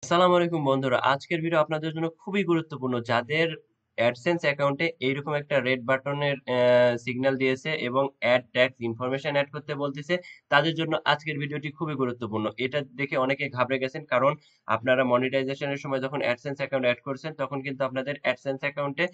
আসসালামু আলাইকুম বন্ধুরা। আজকের ভিডিও আপনাদের জন্য খুবই গুরুত্বপূর্ণ। যাদের AdSense অ্যাকাউন্টে এইরকম একটা রেড বাটনের সিগন্যাল দিয়েছে এবং অ্যাড ট্যাক্স ইনফরমেশন এড করতে বলতেছে, তাদের জন্য আজকের ভিডিওটি খুবই গুরুত্বপূর্ণ। এটা দেখে অনেকে ঘাবড়ে গেছেন, কারণ আপনারা মনিটাইজেশনের সময় যখন AdSense অ্যাকাউন্ট এড করছেন, তখন কিন্তু আপনাদের AdSense অ্যাকাউন্টে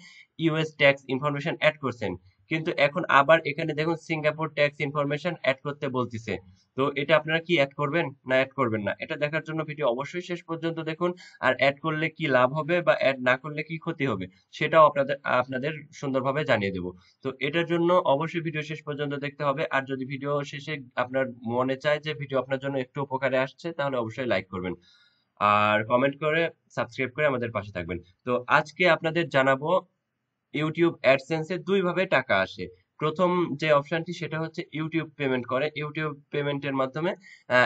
ইউএস ট্যাক্স ইনফরমেশন এড করছেন। কিন্তু এখন আবার এখানে দেখুন সিঙ্গাপুর ট্যাক্স ইনফরমেশন এড করতে বলতেছে। তো এটা আপনারা কি এড করবেন না এড করবেন না, এটা দেখার জন্য ভিডিও অবশ্যই শেষ পর্যন্ত দেখুন। আর এড করলে কি লাভ হবে বা এড না করলে কি ক্ষতি হবে, সেটাও আপনাদের আপনাদের সুন্দরভাবে জানিয়ে দেব। তো এটার জন্য অবশ্যই ভিডিও শেষ পর্যন্ত দেখতে হবে। আর যদি ভিডিও শেষে আপনার মনে চায় যে ভিডিও আপনার জন্য একটু উপকারে আসছে, তাহলে অবশ্যই লাইক করবেন আর কমেন্ট করে সাবস্ক্রাইব করে আমাদের পাশে থাকবেন। তো আজকে আপনাদের জানাবো ইউটিউব অ্যাডসেন্সে দুই ভাবে টাকা আসে। প্রথম যে অপশনটি সেটা হচ্ছে ইউটিউব পেমেন্ট করে, ইউটিউব পেমেন্টের মাধ্যমে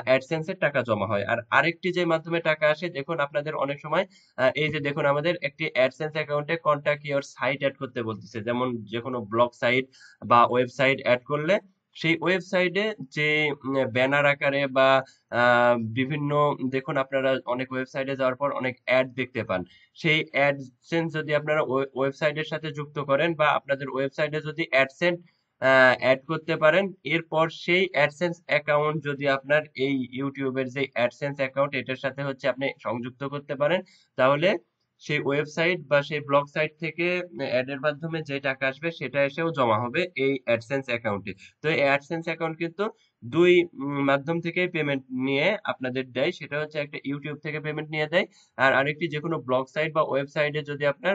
অ্যাডসেন্সের টাকা জমা হয়। আর আরেকটি যে মাধ্যমে টাকা আসে, দেখুন আপনাদের অনেক সময় এই যে দেখুন আমাদের একটি অ্যাডসেন্স অ্যাকাউন্টে কন্টাক্ট ইওর সাইট অ্যাড করতে বলতেছে, যেমন যে কোনো ব্লগ সাইট বা ওয়েবসাইট অ্যাড করলে সেই ওয়েবসাইটে যে ব্যানার আকারে বা বিভিন্ন, দেখুন আপনারা অনেক ওয়েবসাইটে যাওয়ার পর অনেক অ্যাড দেখতে পান। সেই অ্যাডসেন্স যদি আপনারা ওয়েবসাইটের সাথে যুক্ত করেন বা আপনাদের ওয়েবসাইটে যদি অ্যাডসেন্স অ্যাড করতে পারেন, এরপর সেই অ্যাডসেন্স অ্যাকাউন্ট যদি আপনার এই ইউটিউবের যে অ্যাডসেন্স অ্যাকাউন্ট এটার সাথে হচ্ছে আপনি সংযুক্ত করতে পারেন, তাহলে সেই ওয়েবসাইট বা সেই ব্লগ সাইট থেকে অ্যাড এর মাধ্যমে যে টাকা আসবে সেটা এসেও জমা হবে এই অ্যাডসেন্স অ্যাকাউন্টে। তো এই অ্যাডসেন্স অ্যাকাউন্ট কিন্তু দুই মাধ্যম থেকেই পেমেন্ট নিয়ে আপনাদের দেয়। সেটা হচ্ছে একটা ইউটিউব থেকে পেমেন্ট নিয়ে দেয়, আর আরেকটি যে কোনো ব্লগ সাইট বা ওয়েবসাইটে যদি আপনার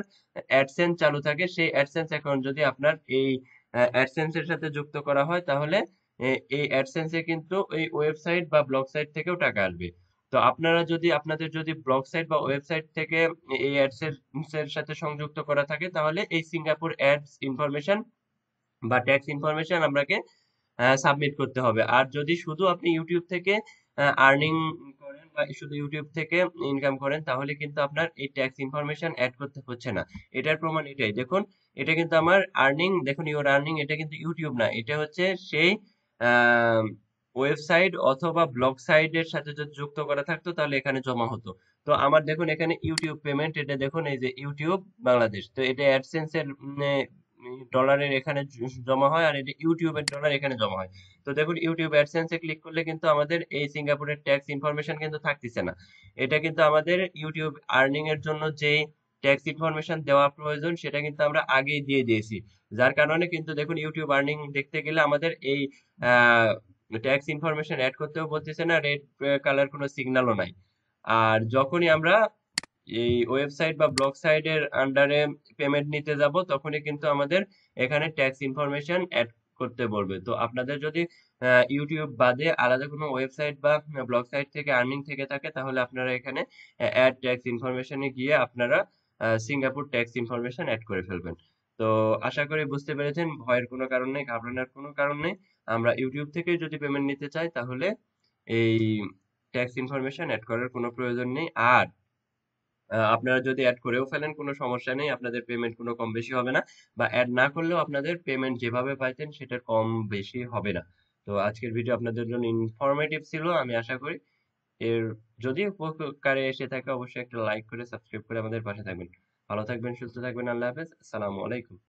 অ্যাডসেন্স চালু থাকে, সেই অ্যাডসেন্স অ্যাকাউন্ট যদি আপনার এই অ্যাডসেন্স এর সাথে যুক্ত করা হয়, তাহলে এই অ্যাডসেন্স এ কিন্তু এই ওয়েবসাইট বা ব্লগ সাইট থেকেও টাকা আসবে। তো আপনারা যদি আপনাদের যদি ব্লগ সাইট বা ওয়েবসাইট থেকে এই অ্যাডসেন্স এর সাথে সংযুক্ত করা থাকে, তাহলে এই সিঙ্গাপুর অ্যাডস ইনফরমেশন বা ট্যাক্স ইনফরমেশন আপনাকে সাবমিট করতে হবে। আর যদি শুধু আপনি ইউটিউব থেকে আর্নিং করেন বা শুধু ইউটিউব থেকে ইনকাম করেন, তাহলে কিন্তু আপনার এই ট্যাক্স ইনফরমেশন অ্যাড করতে হচ্ছে না। এটার প্রমাণ এটাই দেখুন, এটা কিন্তু আমার আর্নিং, দেখুন ইউর আর্নিং, এটা কিন্তু ইউটিউব না, এটা হচ্ছে সেই ওয়েবসাইট অথবা ব্লগ সাইটের সাথে যদি যুক্ত করা থাকতো, তাহলে এখানে জমা হতো। তো আমার দেখুন এখানে ইউটিউব পেমেন্ট, এটা দেখুন এই যে ইউটিউব বাংলাদেশ, তো এটা অ্যাডসেন্স এর ডলারের এখানে জমা হয়, আর এটা ইউটিউবের ডলার এখানে জমা হয়। তো দেখুন ইউটিউব অ্যাডসেন্স এ ক্লিক করলে কিন্তু আমাদের এই সিঙ্গাপুরের ট্যাক্স ইনফরমেশন কিন্তু থাকতেছে না। এটা কিন্তু আমাদের ইউটিউব আর্নিং এর জন্য যে ট্যাক্স ইনফরমেশন দেওয়া প্রয়োজন, সেটা কিন্তু আমরা আগেই দিয়ে দিয়েছি। যার কারণে কিন্তু দেখুন ইউটিউব আর্নিং দেখতে গেলে আমাদের এই ট্যাক্স ইনফরমেশন অ্যাড করতেও বলতেছে না, রেড কালার কোনো সিগন্যালও নাই। আর যখনই আমরা এই ওয়েবসাইট বা ব্লগ সাইটের আন্ডারে পেমেন্ট নিতে যাব, তখনই কিন্তু আমাদের এখানে ট্যাক্স ইনফরমেশন অ্যাড করতে বলবে। তো আপনাদের যদি ইউটিউব বাদে আলাদা কোনো ওয়েবসাইট বা ব্লগ সাইট থেকে আর্নিং থেকে থাকে, তাহলে আপনারা এখানে অ্যাড ট্যাক্স ইনফরমেশনে গিয়ে আপনারা সিঙ্গাপুর ট্যাক্স ইনফরমেশন অ্যাড করে ফেলবেন। তো আশা করি বুঝতে পেরেছেন, ভয়ের কোনো কারণ নেই, ঘাবড়ানোর কোনো কারণ নেই। আমরা ইউটিউব থেকে যদি পেমেন্ট নিতে চাই, তাহলে এই ট্যাক্স ইনফরমেশন অ্যাড করার কোনো প্রয়োজন নেই। আর আপনারা যদি অ্যাড করেও ফেলেন, কোনো সমস্যা নেই, আপনাদের পেমেন্ট কোনো কম বেশি হবে না, বা অ্যাড না করলেও আপনাদের পেমেন্ট যেভাবে পাইতেন সেটার কম বেশি হবে না। তো আজকের ভিডিও আপনাদের জন্য ইনফরমেটিভ ছিল, আমি আশা করি। এর যদি উপকারে এসে থাকে, অবশ্যই একটা লাইক করে সাবস্ক্রাইব করে আমাদের পাশে থাকবেন। ভালো থাকবেন, সুস্থ থাকবেন, আল্লাহ হাফেজ, আসসালামু আলাইকুম।